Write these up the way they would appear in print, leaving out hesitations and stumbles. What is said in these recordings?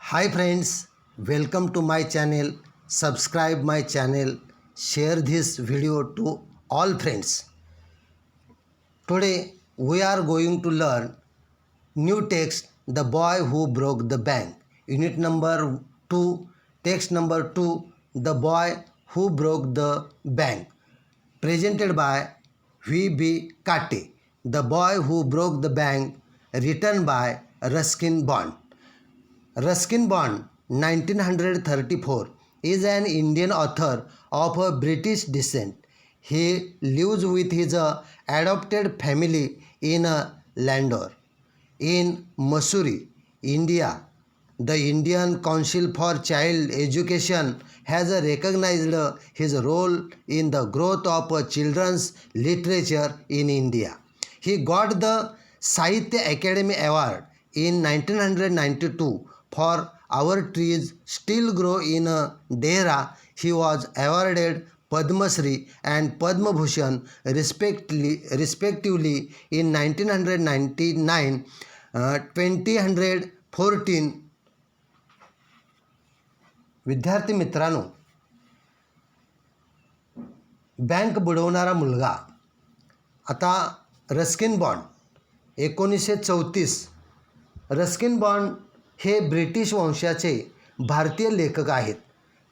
Hi friends, welcome to my channel. Subscribe my channel. Share this video to all friends. Today we are going to learn new text The Boy Who Broke the Bank. Unit number 2, text number 2, The Boy Who Broke the Bank. Presented by V.B. Kate. The Boy Who Broke the Bank, written by Ruskin Bond. Ruskin Bond, 1934, is an Indian author of a British descent. He lives with his adopted family in Landor, in Mussoorie, India. The Indian Council for Child Education has recognized his role in the growth of children's literature in India. He got the Sahitya Academy Award in 1992 for Our Trees Still Grow in Dehra. He was awarded Padma Shri and Padma Bhushan respectively in 1999, 2014. विद्यार्थी मित्रांनो, bank बुडवणारा मुलगा. आता Ruskin bond 1934. Ruskin bond हे British वंशाचे भारतीय लेखक आहेत.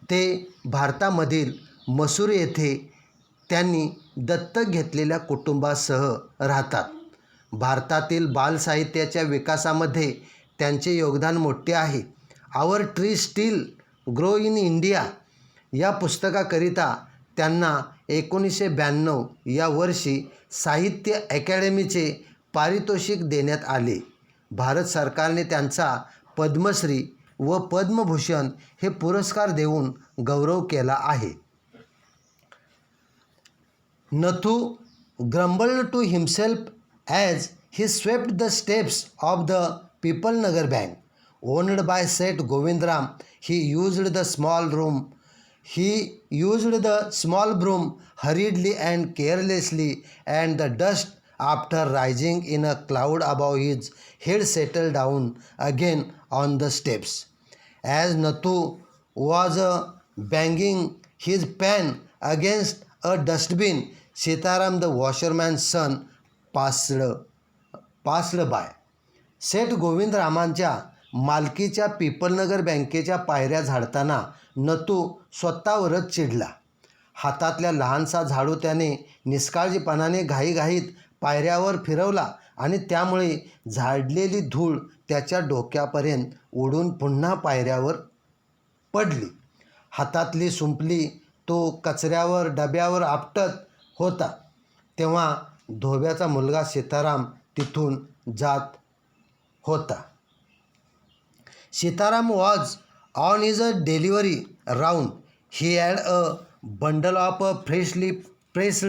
ते भारतामधील मसुरी येथे त्यांनी दत्तक घेतलेल्या कुटुंबासह राहतात. भारतातील बालसाहित्याच्या विकासामध्ये त्यांचे योगदान मोठे आहे. Our tree still grow in India या पुस्तकाकरिता त्यांना 1992 या वर्षी साहित्य अकॅडमीचे पारितोषिक देण्यात आले. भारत सरकारने त्यांचा पद्मश्री व पद्मभूषण हे पुरस्कार देऊन गौरव केला आहे. Nathu grumbled to himself as he swept the steps of the People Nagar Bank, owned by Seth Govindram. He used the small broom hurriedly and carelessly, and the dust, after rising in a cloud above his head, settled down again on the steps. As Nathu was banging his pan against a dustbin, Sitaram the washerman's son passed by. सेठ गोविंदरामांच्या मालकीच्या पिपलनगर बँकेच्या पायऱ्या झाडताना नथू स्वतःवरच चिडला. हातातल्या लहानसा झाडू त्याने निष्काळजीपणाने घाईघाईत पायऱ्यावर फिरवला आणि त्यामुळे झाडलेली धूळ त्याच्या डोक्यापर्यंत उडून पुन्हा पायऱ्यावर पडली. हातातली सुंपली तो कचऱ्यावर डब्यावर आपटत होता तेव्हा धोब्याचा मुलगा सीताराम तिथून जात होता. Sitaram was on his delivery round. He had a bundle of freshly pressed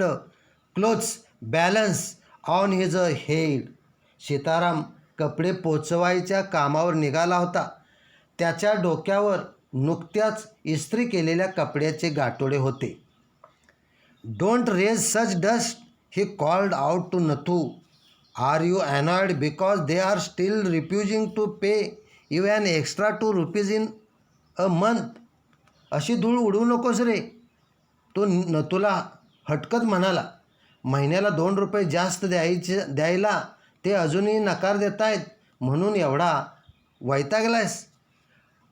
clothes balanced on his head. Sitaram कपडे पोचवायच्या कामावर निघाला होता. त्याच्या डोक्यावर नुकत्याच इस्त्री केलेल्या कपड्याचे गाठोडे होते. Don't raise such dust, he called out to Nathu. Are you annoyed because they are still refusing to pay you an extra ₹2 in a month? अशी धूळ उडवू नकोस रे, तो नथूला हटकत म्हणाला. महिन्याला ₹2 जास्त द्यायला ते अजूनही नकार देत आहेत म्हणून एवढा वैतागलायस?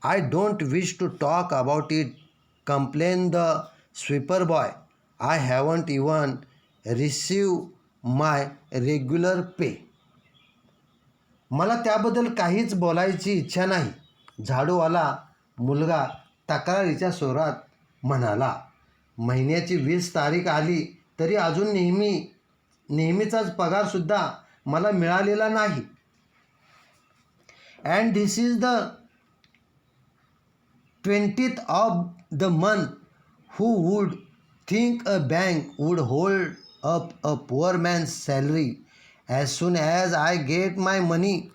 I don't wish to talk about it, complained the sweeper boy. I haven't even received my regular pay. मला त्याबद्दल काहीच बोलायची इच्छा नाही, झाडूवाला मुलगा तक्रारीच्या स्वरात म्हणाला. महिन्याची 20 तारीख आली तरी अजून नेहमीचाच पगारसुद्धा मला मिळालेला नाही. And this is the 20th of the month. Who would think a bank would hold up a poor man's salary? As soon as I get my money,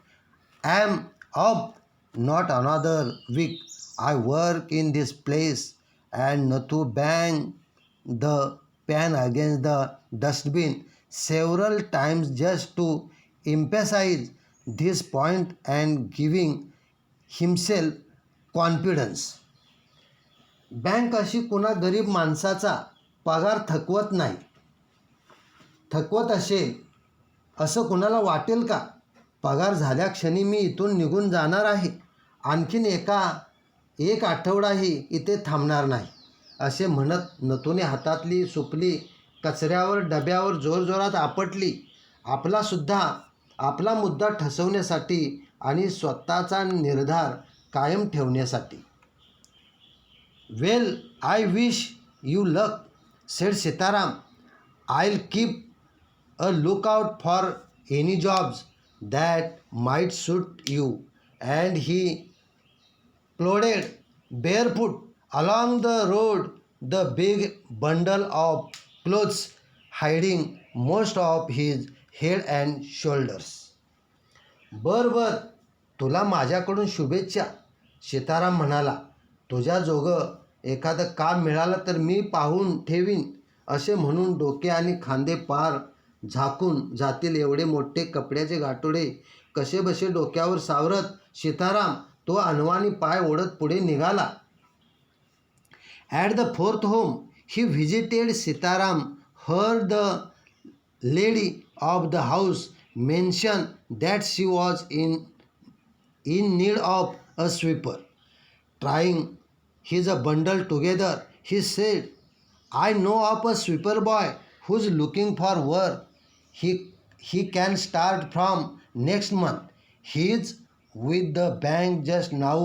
I'm up. Not another week. I work in this place. And Nathu banged the pan against the dustbin several times just to emphasize this point and giving himself confidence. Bank अशी कुणा गरीब माणसाचा पगार थकवत नाही. थकवत असेल असं कुणाला वाटेल का? पगार झाल्या क्षणी मी इथून निघून जाणार आहे. आणखीन एक आठवडाही इथे थांबणार नाही, असे म्हणत नथूने हातातली सुपली कचऱ्यावर डब्यावर जोरजोरात आपटली. आपला मुद्दा ठसवण्यासाठी आणि स्वतःचा निर्धार कायम ठेवण्यासाठी. Well, I wish you luck, said Sitaram. I'll keep a lookout for any jobs that might suit you. And he plodded barefoot along the road, the big bundle of clothes hiding most of his head and shoulders. बर, तुला माझ्याकडून शुभेच्छा, सीताराम म्हणाला. तुझ्याजोगं एखादं काम मिळालं तर मी पाहून ठेवीन, असे म्हणून डोके आणि खांदे पार झाकून जातील एवढे मोठे कपड्याचे गाठोडे कसेबसे डोक्यावर सावरत सीताराम तो अनवाणी पाय ओढत पुढे निघाला. At the fourth home he visited. Sitaram heard the lady of the house mention that she was in need of a sweeper. Trying his bundle together, he said, I know of a sweeper boy who's looking for work. He can start from next month. He's with the bank just now,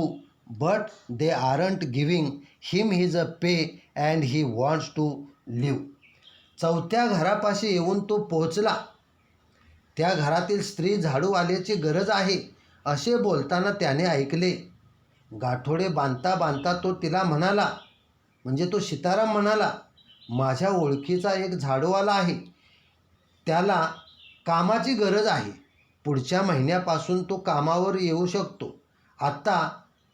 but they aren't giving him his pay and he wants to leave. चौथ्या घरापाशी येऊन तो पोहोचला. त्या घरातील स्त्री झाडूवाल्याची गरज आहे, असे बोलताना त्याने ऐकले. गाठोडे बांधता बांधता तो तिला म्हणाला, म्हणजे तो सीताराम म्हणाला, माझ्या ओळखीचा एक झाडूवाला आहे, त्याला कामाची गरज आहे. पुढच्या महिन्यापासून तो कामावर येऊ शकतो. आत्ता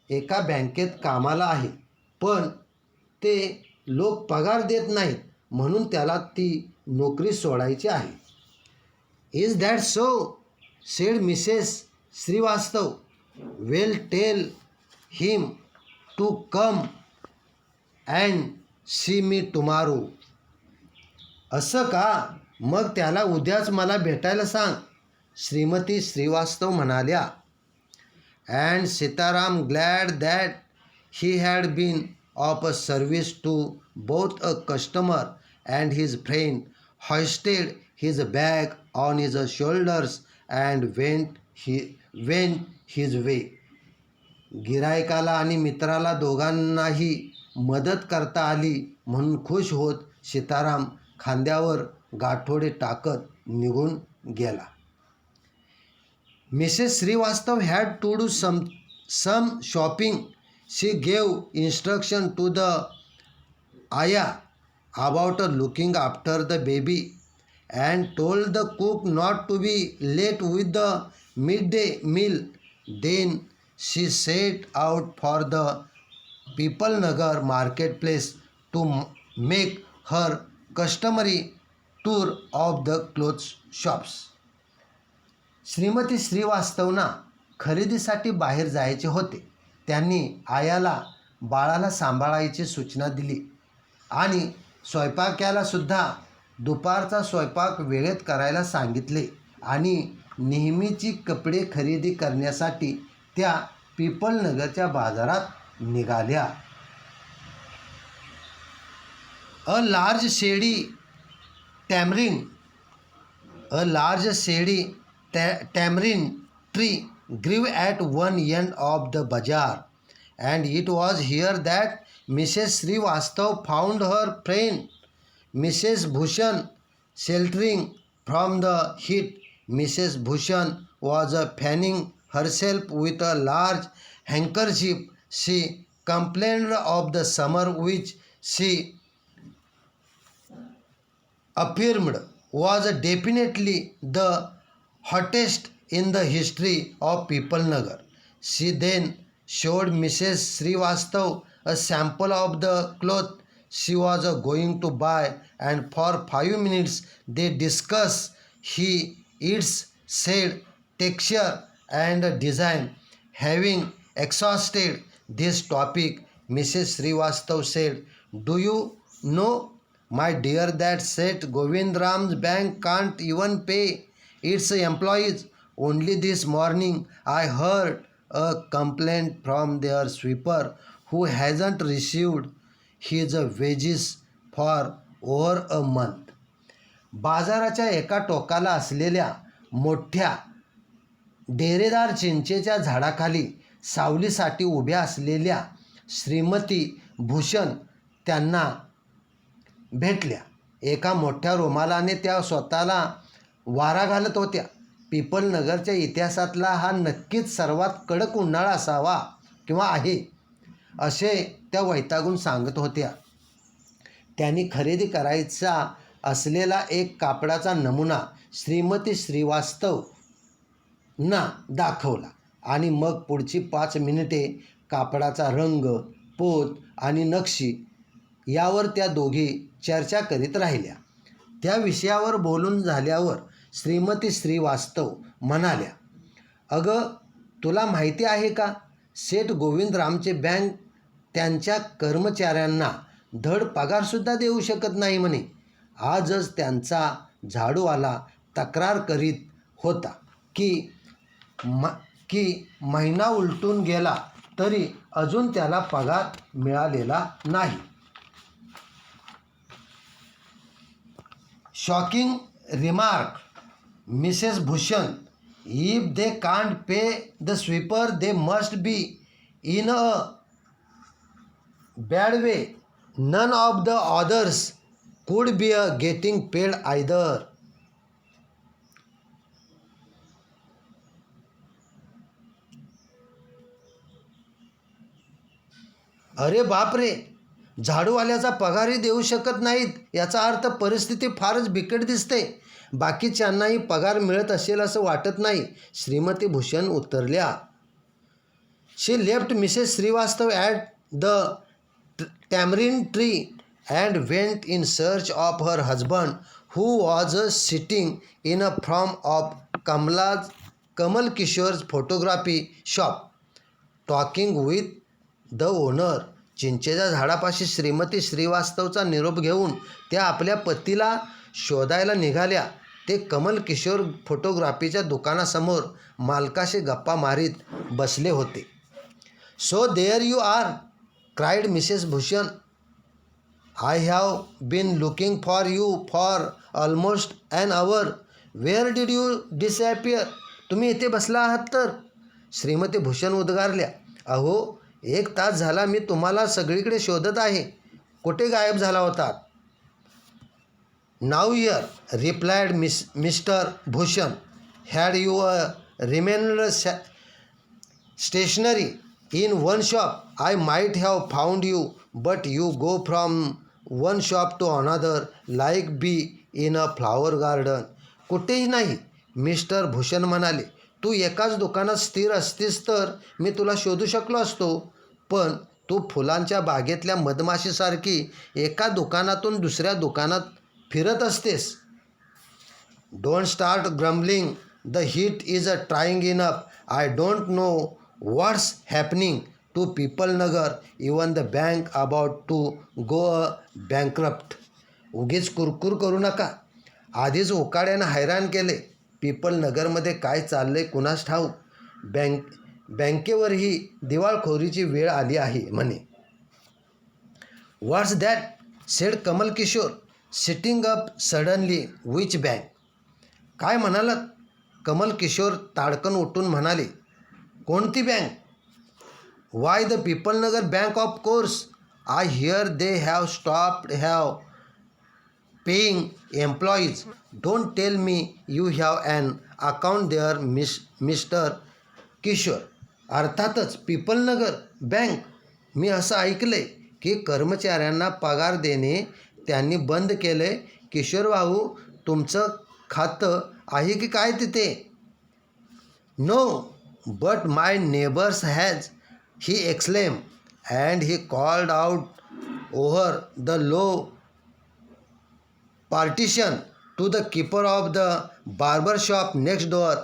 एका बँकेत कामाला आहे, पण ते लोक पगार देत नाहीत, म्हणून त्याला ती नोकरी सोडायची आहे. Is that so, said Mrs Srivastava. Well, tell him to come and see me tomorrow. असं का? मग त्याला उद्याच मला भेटायला सांग, श्रीमती श्रीवास्तव म्हणाल्या. And Sitaram glad that he had been of a service to both a customer and his friend, hoisted his bag on his shoulders and went his way. गिरायकाला आणि मित्राला दोघांनाही मदत करता आली म्हणून खुश होत सीताराम खांद्यावर गाठोडे टाकत निघून गेला. Mrs Srivastava had to do some shopping. She gave instruction to the ayah about looking after the baby and told the cook not to be late with the midday meal. Then she set out for the Pipalnagar marketplace to make her customary tour of the clothes shops. Shrimati श्रीवास्तवना खरेदीसाठी बाहेर जायचे होते. त्यांनी आयाला बाळाला सांभाळायची सूचना दिली आणि स्वयंपाक्याला सुद्धा दुपारचा स्वयंपाक वेळेत करायला सांगितले आणि नेहमीची कपडे खरेदी करण्यासाठी त्या पिपलनगरच्या बाजारात निघाल्या. अ लार्ज शेडी tamarind tree grew at one end of the bazaar, and it was here that Mrs. Srivastav found her friend Mrs. Bhushan sheltering from the heat. Mrs. Bhushan was fanning herself with a large handkerchief. She complained of the summer, which she affirmed was definitely the hottest in the history of Pipalnagar. She then showed Mrs. Srivastav a sample of the cloth she was going to buy, and for 5 minutes they discussed its shade, texture and design. Having exhausted this topic, Mrs. Srivastav said, "Do you know, my dear, that Seth Govindram's bank can't even pay its employees? Only this morning I heard a complaint from their sweeper who hasn't received his wages for over a month." बाजाराच्या एका टोकाला असलेल्या मोठ्या डेरेदार चिंचेच्या झाडाखाली सावलीसाठी उभ्या असलेल्या श्रीमती भूषण त्यांना भेटल्या. एका मोठ्या रुमालाने त्या स्वतःला वारा घालत होत्या. पिपलनगरच्या इतिहासातला हा नक्कीच सर्वात कडक उन्हाळा असावा किंवा आहे, असे त्या वैतागून सांगत होत्या. त्यांनी खरेदी करायचा असलेला एक कापडाचा नमुना श्रीमती श्रीवास्तव ना दाखवला आणि मग पुढची 5 मिनिटे कापडाचा रंग, पोत आणि नक्षी यावर त्या दोघी चर्चा करीत राहिल्या. त्या विषयावर बोलून झाल्यावर श्रीमती श्रीवास्तव म्हणाल्या, "अगं, तुला माहिती आहे का, सेठ गोविंदरामचे बँक त्यांच्या कर्मचाऱ्यांना धड पगारसुद्धा देऊ शकत नाही म्हणे. आजच त्यांचा झाडूवाला तक्रार करीत होता की महिना उलटून गेला तरी अजून त्याला पगार मिळालेला नाही." Shocking remark, Mrs Bhushan. If they can't pay the sweeper they must be in a bad way. None of the others could be getting paid either. अरे बापरे, झाडूवाल्याचा पगारही देऊ शकत नाहीत याचा अर्थ परिस्थिती फारच बिकट दिसते. बाकीच्यांनाही पगार मिळत असेल असं वाटत नाही, श्रीमती भूषण उत्तरल्या. She left Mrs Srivastava at the tamarind tree and went in search of her husband, who was sitting in a front of Kamal Kishore's photography shop, talking with the owner. चिंचेच्या झाडापाशी श्रीमती श्रीवास्तवचा निरोप घेऊन त्या आपल्या पतीला शोधायला निघाल्या. ते कमल किशोर फोटोग्राफीच्या दुकानासमोर मालकाशी गप्पा मारीत बसले होते. "So there you are," cried Mrs Bhushan. "I have been looking for you for almost an hour. Where did you disappear?" "तुम्ही इथे बसला आहात तर," श्रीमती भूषण उद्गारल्या. "अहो, 1 तास झाला मी तुम्हाला सगळीकडे शोधत आहे. कुठे गायब झाला होतात?" "Nowhere," replied Mr Bhushan. "Had you remained stationary in one shop, I might have found you, but you go from one shop to another like bee in a flower garden." "कुठेही नाही," मिस्टर भूषण म्हणाले. "तू एकाच दुकानात स्थिर असतीस तर मी तुला शोधू शकलो असतो, पण तू फुलांच्या बागेतल्या मधमाशीसारखी एका दुकानातून दुसऱ्या दुकानात फिरत असतेस." "Don't start grumbling. The heat is trying enough. I don't know what's happening to Pipalnagar, even the bank about to go bankrupt." उगीच कुरकुर करू नका. आधीच उकाड्यानं हैराण केले. पिपलनगरमध्ये काय चाललंय कुणास ठाऊक. बँकेवरही दिवाळखोरीची वेळ आली आहे म्हणे. "What's that?" Said Kamal Kishore, sitting up suddenly. "Which bank?" "काय म्हणालात?" कमल किशोर ताडकन उठून म्हणाले. "कोणती bank?" "Why, the Pipalnagar bank of course. I hear they have stopped paying employees. Don't tell me you have an account there Mr Kishore." "अर्थातच पिपलनगर बँक. मी असं ऐकलंय की कर्मचाऱ्यांना पगार देणे त्यांनी बंद केले. किशोर भाऊ, तुमचं खातं आहे की काय तिथे?" "No, but my neighbors has," he exclaimed, and he called out over the low partition to the keeper of the barber shop next door,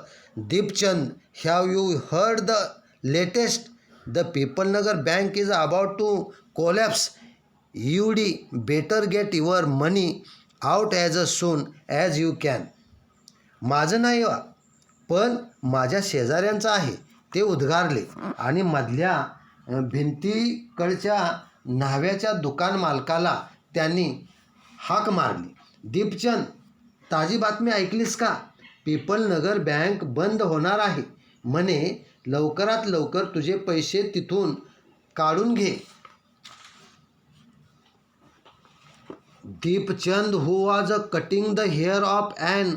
"Deepchand, have you heard the latest The Pepalnagar bank is about to collapse. You'd better get your money out as soon as you can. माझं नाही वा, पण माझ्या शेजाऱ्यांचं आहे, ते उद्गारले आणि मधल्या भिंतीकडच्या न्हाव्याच्या दुकान मालकाला त्यांनी हाक मारली. दीपचंद, ताजी बातमी ऐकलीस का? पिपलनगर बँक बंद होणार आहे म्हणे. लवकरात लवकर तुझे पैसे तिथून काढून घे. Deepchand, who was cutting the hair of an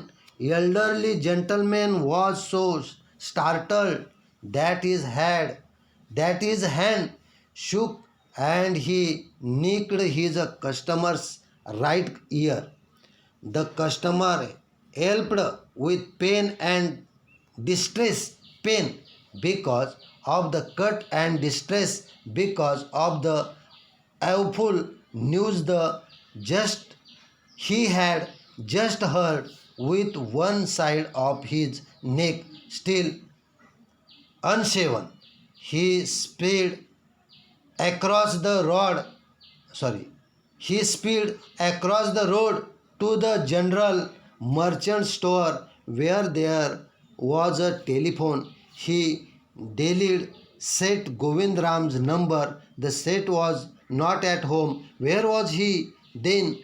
elderly gentleman, was so startled that his hand shook and he nicked his customer's right ear. The customer yelped with pain because of the cut and distress because of the awful news he had just heard. With one side of his neck still unshaven, he sped across the road to the general merchant store where there was a telephone. He dialed Seth Govindram's number. The Seth was not at home. Where was he then?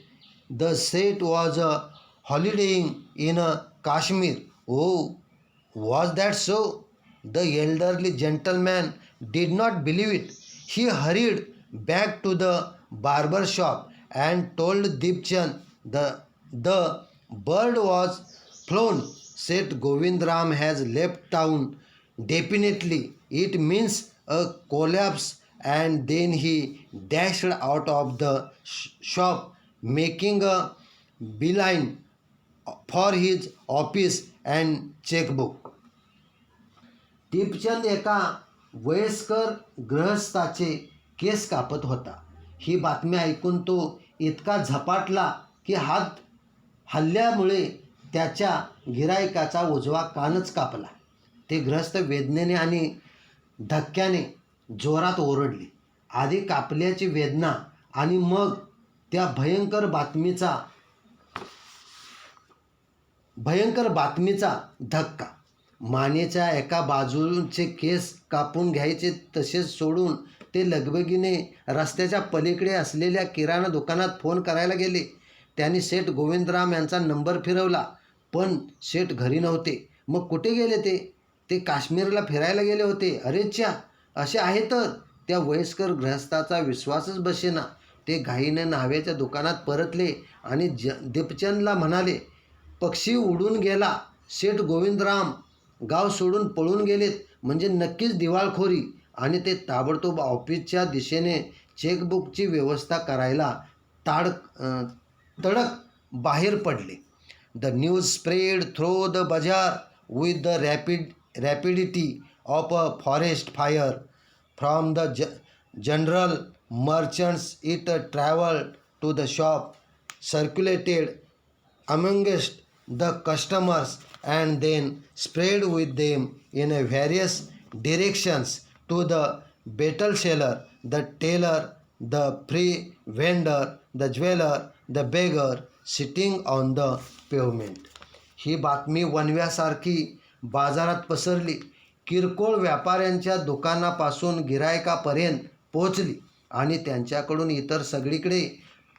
The Seth was holidaying in Kashmir. Oh, was that so? The elderly gentleman did not believe it. He hurried back to the barber shop and told Deepchand the bird was flown. Seth Govindram has left town. Definitely, it means a collapse. And then he dashed out of the shop, making a beeline for his office and checkbook. Deepchand एका वयस्कर गृहस्थाचे केस कापत होता. ही बातमी ऐकून तो इतका झपाटला की हात हल्ल्यामुळे त्याच्या गिरायकाचा उजवा कानच कापला. ते गृहस्थ वेदनेने आणि धक्क्याने जोरात ओरडले. आधी कापल्याची वेदना आणि मग त्या भयंकर बातमीचा धक्का. मानेच्या एका बाजूचे केस कापून घ्यायचे तसेच सोडून ते लगबगीने रस्त्याच्या पलीकडे असलेल्या किराणा दुकानात फोन करायला गेले. त्यांनी सेठ गोविंदराम यांचा नंबर फिरवला, पण सेठ घरी नव्हते. मग कुठे गेले ते? ते काश्मीरला फिरायला गेले होते. अरेच्छा, असे आहे तर? त्या वयस्कर गृहस्थाचा विश्वासच बसेना. ते घाईने न्हाव्याच्या दुकानात परतले आणि दीपचंदला म्हणाले, पक्षी उडून गेला. सेठ गोविंदराम गाव सोडून पळून गेलेत म्हणजे नक्कीच दिवाळखोरी. आणि ते ताबडतोब ऑफिसच्या दिशेने चेकबुकची व्यवस्था करायला तडक बाहेर पडले. The news spread through the bazaar with the rapidity of a forest fire. From the general merchants it traveled to the shop, circulated amongst the customers, and then spread with them in various directions to the betel seller, the tailor, the free vendor, the jeweler, the beggar sitting on the pavement. ही बातमी वणव्यासारखी बाजारात पसरली. किरकोळ व्यापाऱ्यांच्या दुकानापासून गिरायकापर्यंत पोहोचली आणि त्यांच्याकडून इतर सगळीकडे,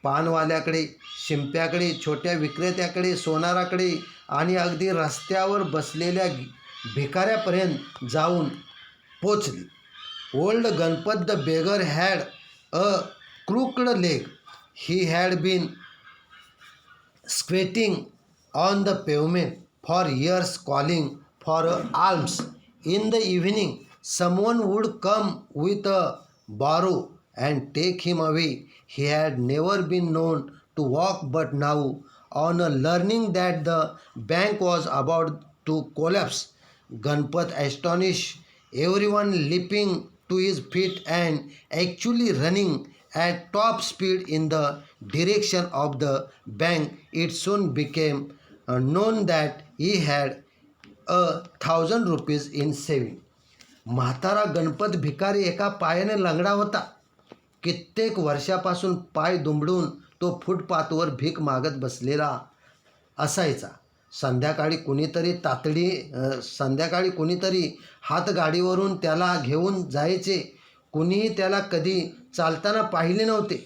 पानवाल्याकडे, शिंप्याकडे, छोट्या विक्रेत्याकडे, सोनाराकडे आणि अगदी रस्त्यावर बसलेल्या भिकाऱ्यापर्यंत जाऊन पोचली. Old Ganpat the beggar had a crooked leg. He had been squatting on the pavement for years calling for alms. In the evening, someone would come with a barrow and take him away. He had never been known to walk, but now, on learning that the bank was about to collapse, Ganpat astonished everyone, leaping to his feet and actually running at top speed in the direction of the bank. It soon became known that he had 1,000 rupees in saving. म्हातारा गणपत भिकारी एका पायाने लंगडा होता. कित्येक वर्षापासून पाय दुमडून तो फुटपाथवर भीक मागत बसलेला असायचा. संध्याकाळी कुणीतरी हातगाडीवरून त्याला घेऊन जायचे. कुणीही त्याला कधी चालताना पाहिले नव्हते.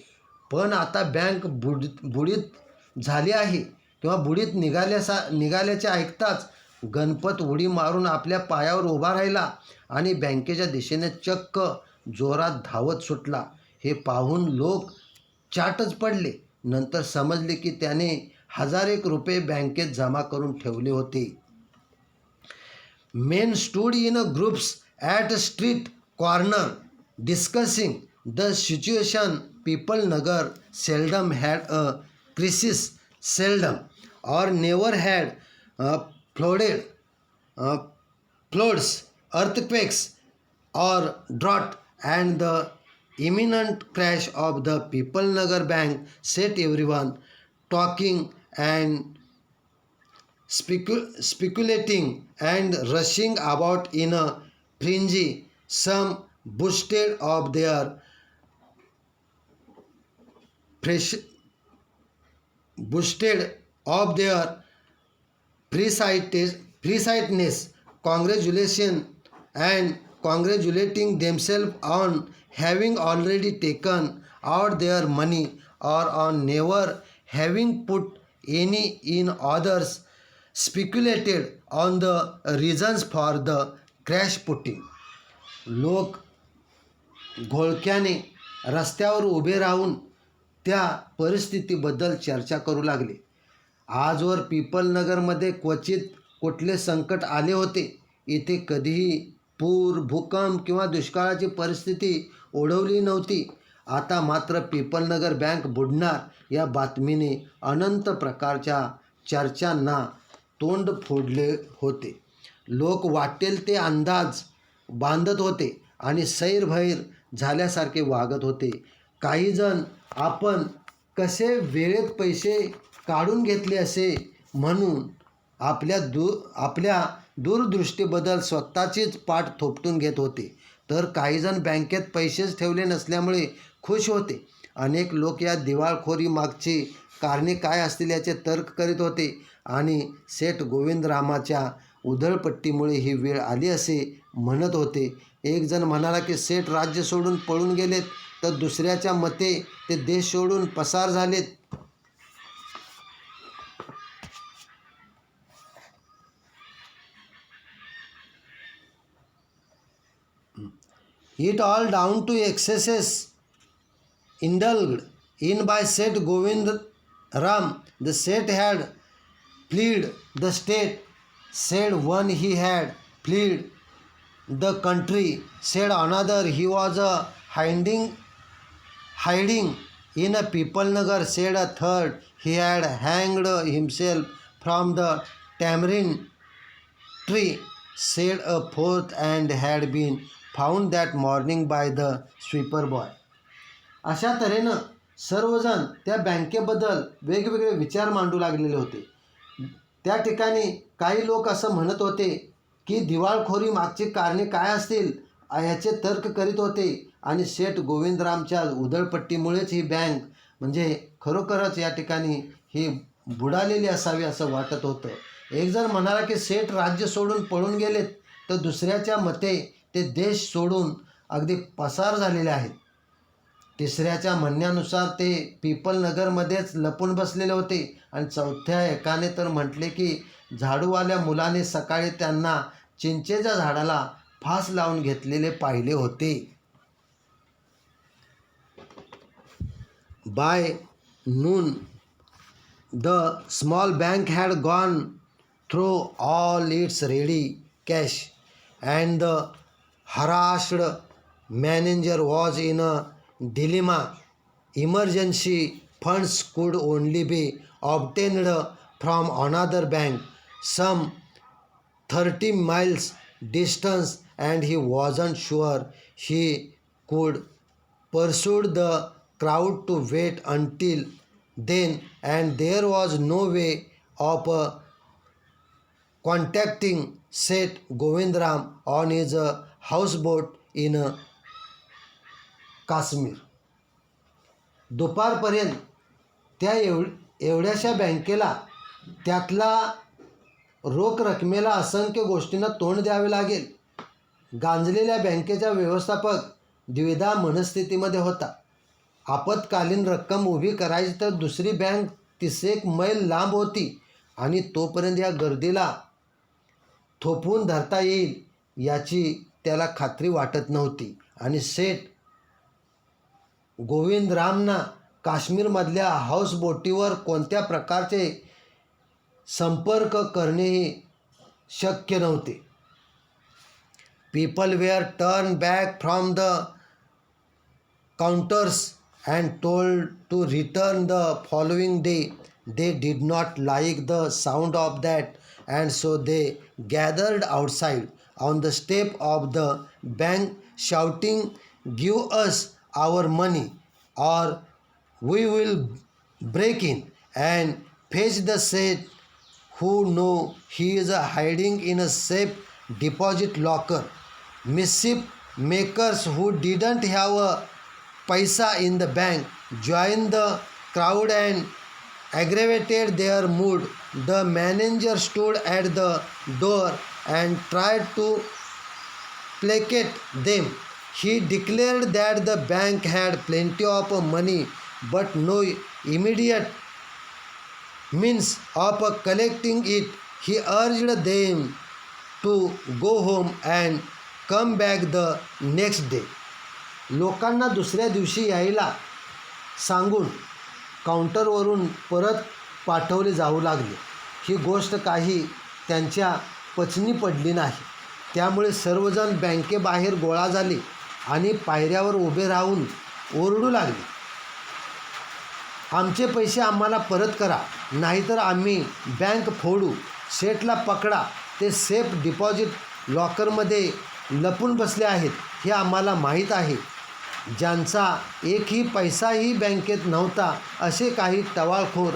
पण आता बँक बुडीत झाली आहे किंवा बुडीत निघाल्याचे ऐकताच गणपत उडी मारून आपल्या पायावर उभा राहिला आणि बँकेच्या दिशेने चक्क जोरात धावत सुटला. हे पाहून लोक चाटच पडले. नंतर समजले की त्याने 1000 रुपये बँकेत जमा करून ठेवले होते. Men stood in groups at a street corner discussing the situation. People Nagar seldom had a crisis, seldom or never had floods, earthquakes, or drought, and the imminent crash of the People Nagar Bank set everyone talking and speculating and rushing about in a frenzy. Some boasted of their precisness, congratulating themselves on having already taken out their money or on never having put any in. Others speculated on the reasons for the crash putting. लोक घोळक्याने रस्त्यावर उभे राहून त्या परिस्थितीबद्दल चर्चा करू लागले. आजवर पिपलनगरमध्ये क्वचित कुठले संकट आले होते. इथे कधीही पूर, भूकंप किंवा दुष्काळाची परिस्थिती ओढवली नव्हती. आता मात्र पिपलनगर बँक बुडणार या बातमीने अनंत प्रकारच्या चर्चांना तोंड फोडले होते. लोक वाटेल ते अंदाज बांधत होते आणि सैरभैर झाल्यासारखे वागत होते. काहीजण आपण कसे वेळेत पैसे काढून घेतले असे म्हणून आपल्या दूरदृष्टीबद्दल स्वतःचीच पाठ थोपटून घेत होते. तर काहीजण बँकेत पैसेच ठेवले नसल्यामुळे खुश होते. अनेक लोक या दिवाळखोरी मागची कारणे काय असतील याचे तर्क करीत होते आणि सेठ गोविंदरामाच्या उधळपट्टीमुळे ही वेळ आली असे म्हणत होते. एक जण म्हणाला की सेठ राज्य सोडून पळून गेलेत, तर दुसऱ्याच्या मते ते देश सोडून पसार झालेत. It all down to excesses indulged in by Seth Govind Ram. The Seth had fled the state, said one he had fled the country, said another he was hiding in a Pipalnagar, said a third he had hanged himself from the tamarind tree, said a fourth and had been found that morning by the sweeper boy. अशा तऱ्हेनं सर्वजण त्या बँकेबद्दल वेगवेगळे विचार मांडू लागलेले होते. त्या ठिकाणी काही लोक असं म्हणत होते की दिवाळखोरी मागची कारणे काय असतील याचे तर्क करीत होते आणि सेठ गोविंदरामच्या उधळपट्टीमुळेच ही बँक म्हणजे खरोखरच या ठिकाणी ही बुडालेली असावी असं वाटत होतं. एक जण म्हणाला की सेठ राज्य सोडून पळून गेलेत, तर दुसऱ्याच्या मते ते देश सोडून अगदी पसार झालेले आहेत. तिसऱ्याच्या म्हणण्यानुसार ते पिपलनगरमध्येच लपून बसलेले होते आणि चौथ्या एकाने तर म्हटले की झाडूवाल्या मुलाने सकाळी त्यांना चिंचेच्या झाडाला फास लावून घेतलेले पाहिले होते. By noon, the small bank had gone through all its ready cash, and the harassed manager was in a dilemma. Emergency funds could only be obtained from another bank some 30 miles distance, and he wasn't sure he could pursue the crowd to wait until then, and there was no way of contacting Seth Govindram on his houseboat in Kashmir. दुपारपर्यंत त्या एवढ्याशा बँकेला त्यातला रोख रकमेला असंख्य गोष्टींना तोंड द्यावे लागेल. गांजलेल्या बँकेचा व्यवस्थापक द्विधा मनस्थितीमध्ये होता. आपत्कालीन रक्कम उभी करायची तर दुसरी बँक 30 मैल लांब होती आणि तोपर्यंत या गर्दीला थोपवून धरता येईल याची त्याला खात्री वाटत नव्हती. आणि सेठ गोविंदरामना काश्मीरमधल्या हाऊसबोटीवर कोणत्या प्रकारचे संपर्क करणेही शक्य नव्हते. People were turn back from the counters and told to return the following day. They did not like the sound of that, and so they gathered outside on the step of the bank shouting, "Give us our money or we will break in and fetch the said who know he is hiding in a safe deposit locker." Mischief makers who didn't have a paisa in the bank joined the crowd and aggravated their mood. The manager stood at the door and tried to placate them. He declared that the bank had plenty of money but no immediate means of collecting it. He urged them to go home and come back the next day. लोकांना दुसऱ्या दिवशी यायला सांगून काउंटरवरून परत पाठवले जाऊ लागले. ही गोष्ट काही त्यांच्या पचनी पडली नाही. त्यामुळे सर्वजण बँकेबाहेर गोळा झाले आणि पायऱ्यावर उभे राहून ओरडू लागले, "आमचे पैसे आम्हाला परत करा, नाहीतर आम्ही बँक फोडू. सेठला पकडा. ते सेफ डिपॉझिट लॉकरमध्ये लपून बसले आहेत हे आम्हाला माहीत आहे." ज्यांचा एकही पैसाही बँकेत नव्हता असे काही टवाळखोर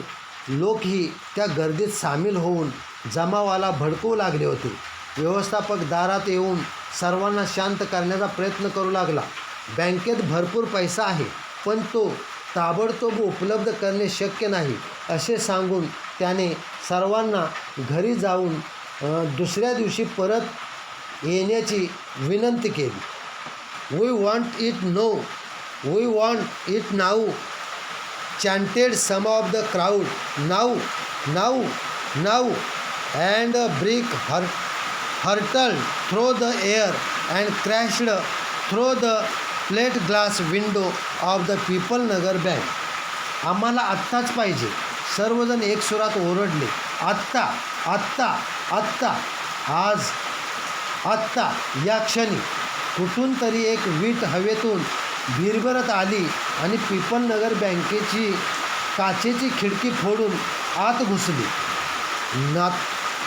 लोकही त्या गर्दीत सामील होऊन जमावाला भडकवू लागले होते. व्यवस्थापक दारात येऊन सर्वांना शांत करण्याचा प्रयत्न करू लागला. बँकेत भरपूर पैसा आहे पण तो ताबडतोब उपलब्ध करणे शक्य नाही असे सांगून त्याने सर्वांना घरी जाऊन दुसऱ्या दिवशी परत येण्याची विनंती केली. "We want it now, we want it now," chanted some of the crowd. "Now, now, now," and a brick hurtled through the air and crashed through the plate glass window of the People Nagar Bank. "आम्हाला आत्ताच पाहिजे," सर्वजण एकसुरात ओरडले. "आत्ता, आत्ता, आत्ता, आज, आत्ता, या क्षणी." कुठून तरी एक वीट हवेतून भिरभरत आली आणि पीपल नगर बँकेची काचेची खिडकी फोडून आत घुसली.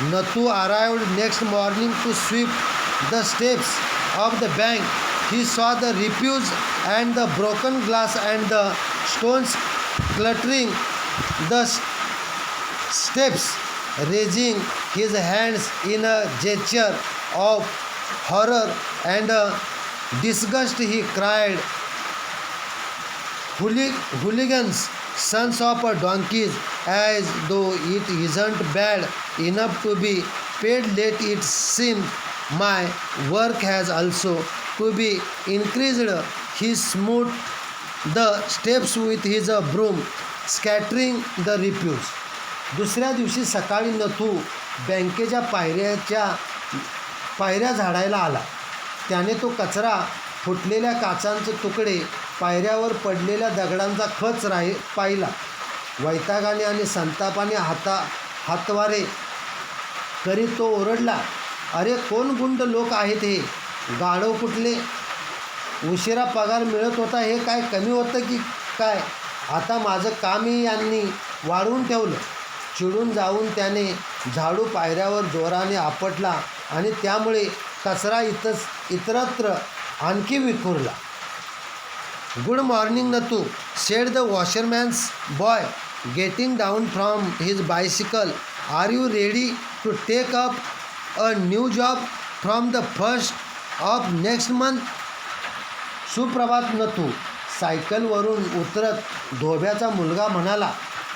Nathu arrived next morning to sweep the steps of the bank. He saw the refuse and the broken glass and the stones cluttering the steps. Raising his hands in a gesture of horror and disgust, he cried, "Hooligans, sons of donkeys," as though it isn't bad enough to be paid late. It seems my work has also to be increased. He smote the steps with his broom, scattering the refuse. दुसऱ्या दिवशी सकाळी नथू बँकेच्या पायऱ्या झाडायला आला. त्याने तो कचरा, फुटलेल्या काचांचे तुकडे, पायऱ्यावर पडलेल्या दगडांचा खच पाहिला. वैतागाने आणि संतापाने हातवारे करीत तो ओरडला, "अरे कोण गुंड लोक आहेत हे? गाढव कुठले? उशिरा पगार मिळत होता हे काय कमी होतं की काय? आता माझं कामही यांनी वाढवून ठेवलं." चिडून जाऊन त्याने झाडू पायऱ्यावर जोराने आपटला आणि त्यामुळे कचरा इतरत्र आणखी विखुरला. "Good morning, Nathu," said the washerman's boy, getting down from his bicycle. "Are you ready to take up a new job from the 1st of next month. सुप्रभात नथू. सायकलवरून उतरत धोब्याचा मुलगा म्हणाला,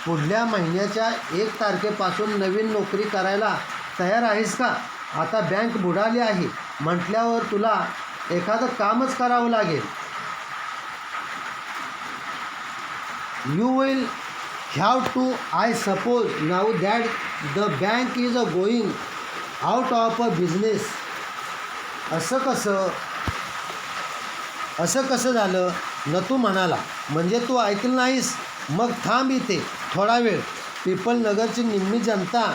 पुढल्या महिन्याच्या 1 तारखेपासून नवीन नोकरी करायला तयार आहेस का? आता बँक बुडाली आहे म्हटल्यावर तुला एखादं कामच करावं लागेल. You will have to, I suppose, now that the bank is going out of a business. असं कसं झालं? नथू म्हणाला, म्हणजे तू ऐकलं नाहीस? मग थांब इथे थोडा वेळ. पीपल नगरची निम्मी जनता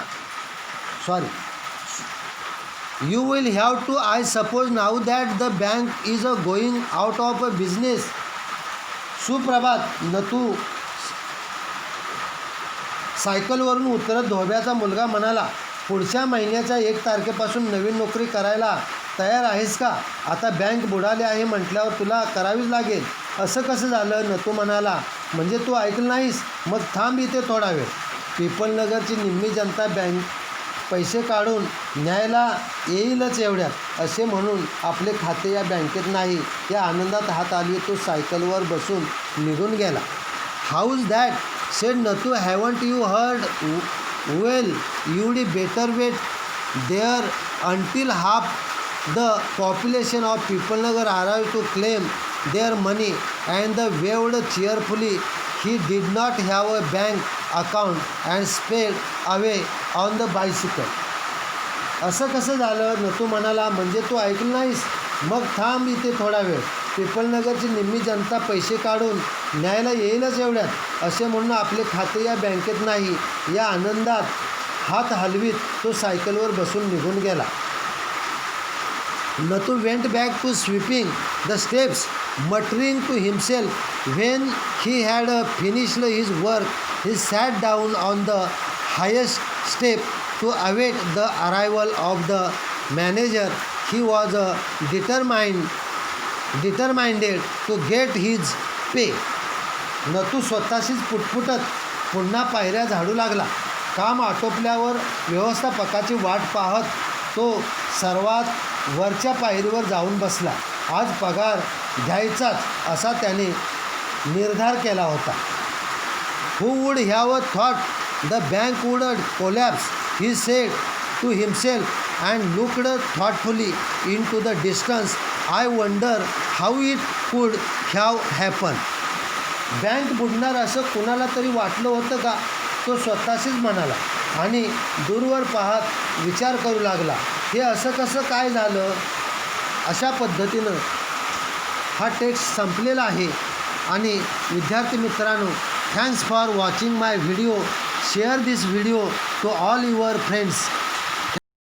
you will have to, I suppose, now that the bank is going out of a business. सुप्रभात नथू. सायकलवरून उतरत धोब्याचा मुलगा म्हणाला, पुढच्या महिन्याच्या 1 तारखेपासून नवीन नोकरी करायला तयार आहेस का? आता बँक बुडाली आहे म्हटल्यावर तुला करावीच लागेल. असं कसं झालं? नथू म्हणाला, म्हणजे तू ऐकलं नाहीस? मग थांब इथे थोडा वेळ. पीपल नगरची निम्मी जनता बँक पैसे काढून न्यायला येईलच एवढ्यात असे म्हणून आपले खाते या बँकेत नाही या आनंदात हात आली तो सायकलवर बसून निघून गेला. House that, sed Nathu. Haven't you heard? Well, you'd better wait there until half the population of Pipalnagar arrived to claim their money, and the waved cheerfully. He did not have a bank account and sped away on the bicycle. असं कसं झालं? नथू म्हणाला, म्हणजे तू ऐकलं नाहीस? मग थांब इथे थोडा वेळ. पिपलनगरची निम्मी जनता पैसे काढून न्यायला येईलच एवढ्यात असे म्हणून आपले खाते या बँकेत नाही या आनंदात हात हलवीत तो सायकलवर बसून निघून गेला. Nathu went back to sweeping the steps, muttering to himself. When he had finished his work, he sat down on the highest step to await the arrival of the manager. He was determined to get his pay. Nathu स्वतःशीच पुटपुटत पुन्हा पायऱ्या झाडू लागला. काम आटोपल्यावर व्यवस्थापकाची वाट पाहत तो सर्वात वरच्या पायरीवर जाऊन बसला. आज पगार घ्यायचाच असा त्याने निर्धार केला होता. Who would have thought the bank would collapse, he said to himself and looked thoughtfully into the distance. I wonder how it could have happened. Bank बुडणार असं कुणाला तरी वाटलं होतं का? तो स्वतःशीच म्हणाला आणि दूरवर पाहत विचार करू लागला, हे असं कसं काय झालं? अशा पद्धतीनं हा टेक्स्ट संपलेला आहे. आणि विद्यार्थी मित्रांनो, thanks for watching my video. Share this video to all your friends.